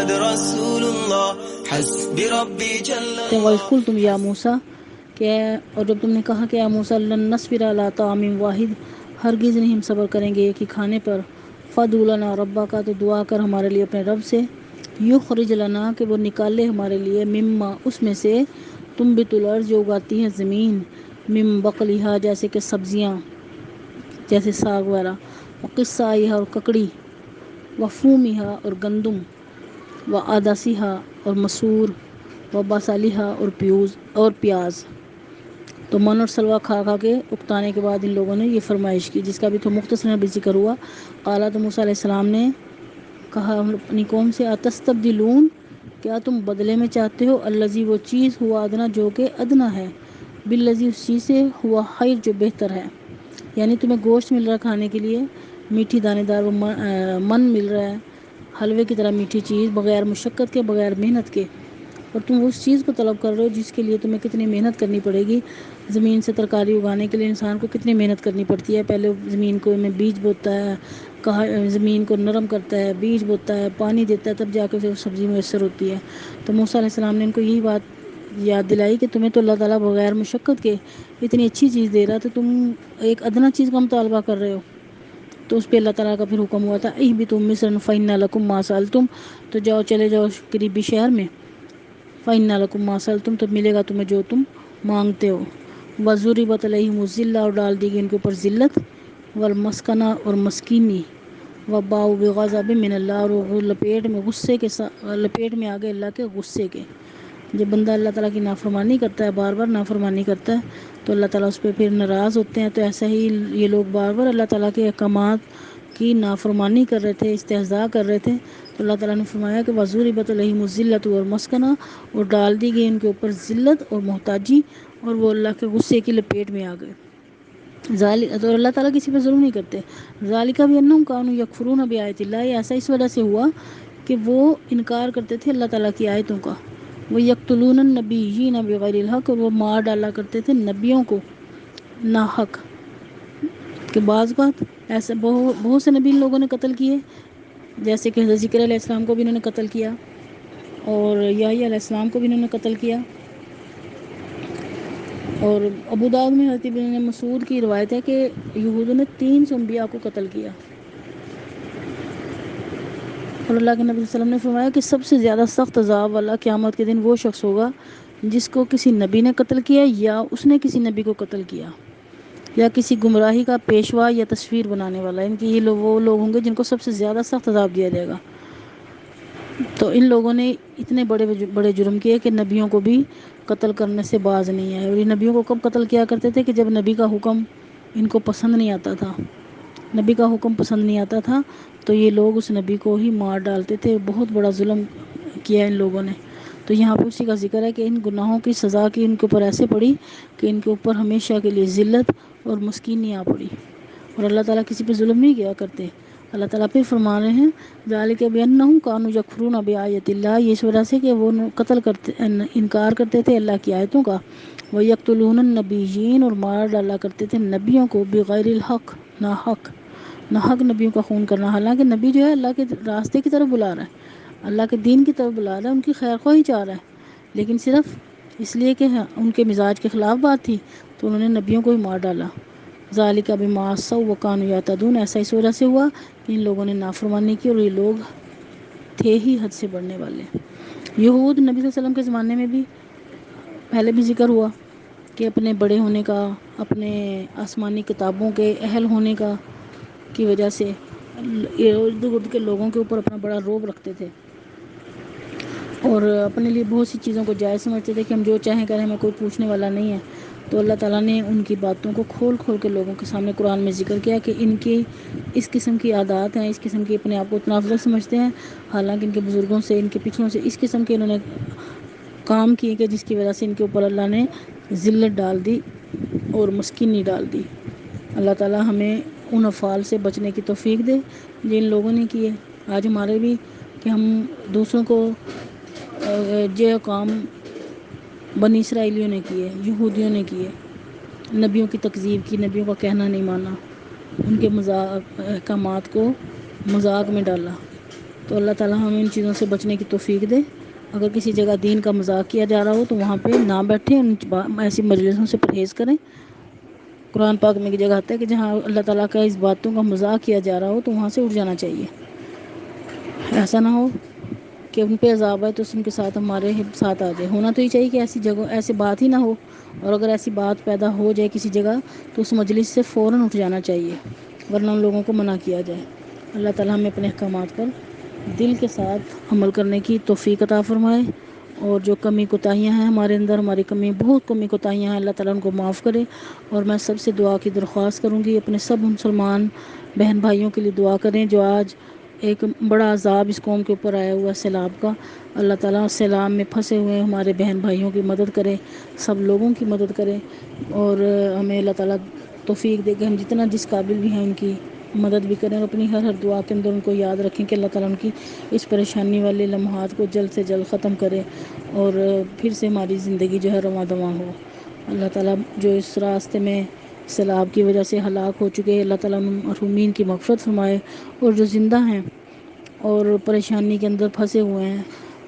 محمد رسول اللہ حسبی ربی جل وَإِذْ قُلْتُمْ یا موسیٰ کہ اور جب تم نے کہا کہ یا موسیٰ لن نصبر علی طعام واحد ہرگز نہیں ہم صبر کریں گے ایک ہی کھانے پر فادع لنا ربک تو دعا کر ہمارے لیے اپنے رب سے یخرج لنا کہ وہ نکالے ہمارے لیے مما اس میں سے تنبت الارض جو اگاتی ہے زمین من بقلھا جیسے کہ سبزیاں جیسے ساگ وغیرہ وقصائھا اور ککڑی وفومھا اور گندم وعدسھا اور مسور وبصلھا اور پیاز تو من اور سلوا کھا کھا کے اکتانے کے بعد ان لوگوں نے یہ فرمائش کی جس کا بھی تو مختصر بھی ذکر ہوا قال تو موسیٰ علیہ السلام نے کہا اپنی قوم سے اتستبدلون کیا تم بدلے میں چاہتے ہو الذی وہ چیز ہوا ادنا جو کہ ادنا ہے بالذی اس چیز سے ہوا خیر جو بہتر ہے یعنی تمہیں گوشت مل رہا ہے کھانے کے لیے میٹھی دانے دار من مل رہا ہے حلوے کی طرح میٹھی چیز بغیر مشقت کے بغیر محنت کے اور تم اس چیز کو طلب کر رہے ہو جس کے لیے تمہیں کتنی محنت کرنی پڑے گی زمین سے ترکاری اگانے کے لیے انسان کو کتنی محنت کرنی پڑتی ہے پہلے زمین کو میں بیج بوتا ہے زمین کو نرم کرتا ہے بیج بوتا ہے پانی دیتا ہے تب جا کے پھر سبزی میسر ہوتی ہے تو موسیٰ علیہ السلام نے ان کو یہی بات یاد دلائی کہ تمہیں تو اللہ تعالیٰ بغیر مشقت کے اتنی اچھی چیز دے رہا تو تم ایک ادنا چیز کا مطالبہ کر رہے ہو تو اس پہ اللہ تعالیٰ کا پھر حکم ہوا تھا اہبطوا مصر فإن لکم ما سألتم تو جاؤ چلے جاؤ قریبی شہر میں فإن لکم ما سألتم تو ملے گا تمہیں جو تم مانگتے ہو وضربت علیہم الذلہ اور ڈال دی گئی ان کے اوپر ذلت والمسکنہ اور مسکینی وباؤ بغضب من اللہ اور وہ لپیٹ میں آ گئے اللہ کے غصے کے جب بندہ اللہ تعالیٰ کی نافرمانی کرتا ہے بار بار نافرمانی کرتا ہے تو اللہ تعالیٰ اس پہ پھر ناراض ہوتے ہیں تو ایسا ہی یہ لوگ بار بار اللہ تعالیٰ کے احکامات کی نافرمانی کر رہے تھے استہزاء کر رہے تھے تو اللہ تعالیٰ نے فرمایا کہ وضربت علیہم الذلۃ والمسکنہ اور ڈال دی گئی ان کے اوپر ذلت اور محتاجی اور وہ اللہ کے غصے کی لپیٹ میں آ گئے تو اللہ تعالیٰ کسی پہ ظلم نہیں کرتے ذالک بانہم کانوا یکفرون بآیات اللہ ایسا اس وجہ سے ہوا کہ وہ انکار کرتے تھے اللہ تعالیٰ کی آیتوں کا وہ یقتلون النبیین بغیر الحق اور وہ مار ڈالا کرتے تھے نبیوں کو ناحق کہ بعض بات ایسے بہت سے نبی ان لوگوں نے قتل کیے جیسے کہ حضرت ذکر علیہ السلام کو بھی انہوں نے قتل کیا اور یحییٰ علیہ السلام کو بھی انہوں نے قتل کیا اور ابو داؤد میں حضرت ابن مسعود کی روایت ہے کہ یہودوں نے 300 انبیاء کو قتل کیا اور اللہ کے نبی صلی اللہ علیہ وسلم نے فرمایا کہ سب سے زیادہ سخت عذاب والا قیامت کے دن وہ شخص ہوگا جس کو کسی نبی نے قتل کیا یا اس نے کسی نبی کو قتل کیا یا کسی گمراہی کا پیشوا یا تصویر بنانے والا ان کی وہ لوگ ہوں گے جن کو سب سے زیادہ سخت عذاب دیا جائے گا تو ان لوگوں نے اتنے بڑے جرم کیے کہ نبیوں کو بھی قتل کرنے سے باز نہیں آئے اور یہ نبیوں کو کب قتل کیا کرتے تھے کہ جب نبی کا حکم ان کو پسند نہیں آتا تھا نبی کا حکم پسند نہیں آتا تھا تو یہ لوگ اس نبی کو ہی مار ڈالتے تھے بہت بڑا ظلم کیا ان لوگوں نے تو یہاں پہ اسی کا ذکر ہے کہ ان گناہوں کی سزا کی ان کے اوپر ایسے پڑی کہ ان کے اوپر ہمیشہ کے لیے ذلت اور مسکینی آ پڑی اور اللہ تعالیٰ کسی پہ ظلم نہیں کیا کرتے اللہ تعالیٰ پھر فرما رہے ہیں ذالک بانہم کانوا یکفرون بآیات اللہ یہ اس وجہ سے کہ وہ انکار کرتے تھے اللہ کی آیتوں کا وَيَقْتُلُونَ النَّبِيِّينَ اور مار ڈالا کرتے تھے نبیوں کو بغیر الحق ناحق نبیوں کا خون کرنا حالانکہ نبی جو ہے اللہ کے راستے کی طرف بلا رہا ہے اللہ کے دین کی طرف بلا رہا ہے ان کی خیر خواہی چاہ رہا ہے لیکن صرف اس لیے کہ ان کے مزاج کے خلاف بات تھی تو انہوں نے نبیوں کو ہی مار ڈالا ذالک بما عصوا وکانوا یعتدون ایسا اس وجہ سے ہوا کہ ان لوگوں نے نافرمانی کی اور یہ لوگ تھے ہی حد سے بڑھنے والے یہود نبی صلی اللہ علیہ وسلم کے زمانے میں بھی پہلے بھی ذکر ہوا کہ اپنے بڑے ہونے کا اپنے آسمانی کتابوں کے اہل ہونے کا کی وجہ سے ارد گرد کے لوگوں کے اوپر اپنا بڑا رعب رکھتے تھے اور اپنے لیے بہت سی چیزوں کو جائز سمجھتے تھے کہ ہم جو چاہیں کریں ہمیں کوئی پوچھنے والا نہیں ہے تو اللہ تعالیٰ نے ان کی باتوں کو کھول کے لوگوں کے سامنے قرآن میں ذکر کیا کہ ان کی اس قسم کی عادات ہیں اس قسم کی اپنے آپ کو اتنا افضل سمجھتے ہیں حالانکہ ان کے بزرگوں سے ان کے پچھلوں سے اس قسم کے انہوں نے کام کیے کہ جس کی وجہ سے ان کے اوپر اللہ نے ذلت ڈال دی اور مسکینی ڈال دی اللہ تعالیٰ ہمیں ان افعال سے بچنے کی توفیق دے جن لوگوں نے کیے آج ہمارے بھی کہ ہم دوسروں کو جو کام بنی اسرائیلیوں نے کیے یہودیوں نے کیے نبیوں کی تکذیب کی نبیوں کا کہنا نہیں مانا ان کے احکامات کو مذاق میں ڈالا تو اللہ تعالیٰ ہمیں ان چیزوں سے بچنے کی توفیق دے۔ اگر کسی جگہ دین کا مذاق کیا جا رہا ہو تو وہاں پہ نہ بیٹھیں، ایسی مجلسوں سے پرہیز کریں۔ قرآن پاک میں ایک جگہ آتا ہے کہ جہاں اللہ تعالیٰ کا اس باتوں کا مذاق کیا جا رہا ہو تو وہاں سے اٹھ جانا چاہیے۔ ایسا نہ ہو کہ ان پہ عذاب ہے تو ان کے ساتھ ہمارے ساتھ آ جائے۔ ہونا تو یہ چاہیے کہ ایسی جگہ ایسی بات ہی نہ ہو، اور اگر ایسی بات پیدا ہو جائے کسی جگہ تو اس مجلس سے فوراً اٹھ جانا چاہیے، ورنہ ان لوگوں کو منع کیا جائے۔ اللہ تعالیٰ ہمیں اپنے احکامات پر دل کے ساتھ عمل کرنے کی توفیق عطا فرمائے، اور جو کمی کوتاہیاں ہیں ہمارے اندر، ہماری بہت کمی کوتاہیاں ہیں، اللہ تعالیٰ ان کو معاف کرے۔ اور میں سب سے دعا کی درخواست کروں گی، اپنے سب مسلمان بہن بھائیوں کے لیے دعا کریں جو آج ایک بڑا عذاب اس قوم کے اوپر آیا ہوا ہے سیلاب کا۔ اللہ تعالیٰ سیلاب میں پھنسے ہوئے ہمارے بہن بھائیوں کی مدد کرے، سب لوگوں کی مدد کرے، اور ہمیں اللہ تعالیٰ توفیق دے کہ ہم جتنا جس قابل بھی ہیں ان کی مدد بھی کریں، اور اپنی ہر دعا کے اندر ان کو یاد رکھیں کہ اللہ تعالیٰ ان کی اس پریشانی والے لمحات کو جلد سے جلد ختم کرے، اور پھر سے ہماری زندگی جو ہے رواں دواں ہو۔ اللہ تعالیٰ جو اس راستے میں سیلاب کی وجہ سے ہلاک ہو چکے ہیں، اللہ تعالیٰ مرحومین کی مغفرت فرمائے، اور جو زندہ ہیں اور پریشانی کے اندر پھنسے ہوئے ہیں،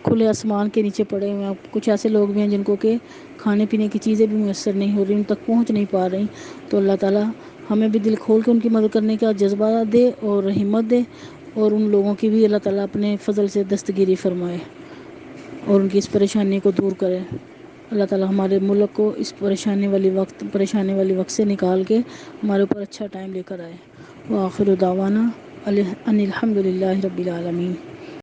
کھلے آسمان کے نیچے پڑے ہوئے ہیں، کچھ ایسے لوگ بھی ہیں جن کو کہ کھانے پینے کی چیزیں بھی میسر نہیں ہو رہی، ان تک پہنچ نہیں پا رہی، تو اللہ تعالیٰ ہمیں بھی دل کھول کے ان کی مدد کرنے کا جذبہ دے اور ہمت دے، اور ان لوگوں کی بھی اللہ تعالیٰ اپنے فضل سے دستگیری فرمائے اور ان کی اس پریشانی کو دور کرے۔ اللہ تعالیٰ ہمارے ملک کو اس پریشانی والی وقت سے نکال کے ہمارے اوپر اچھا ٹائم لے کر آئے۔ وآخر دعوانا ان الحمد للہ رب العالمین۔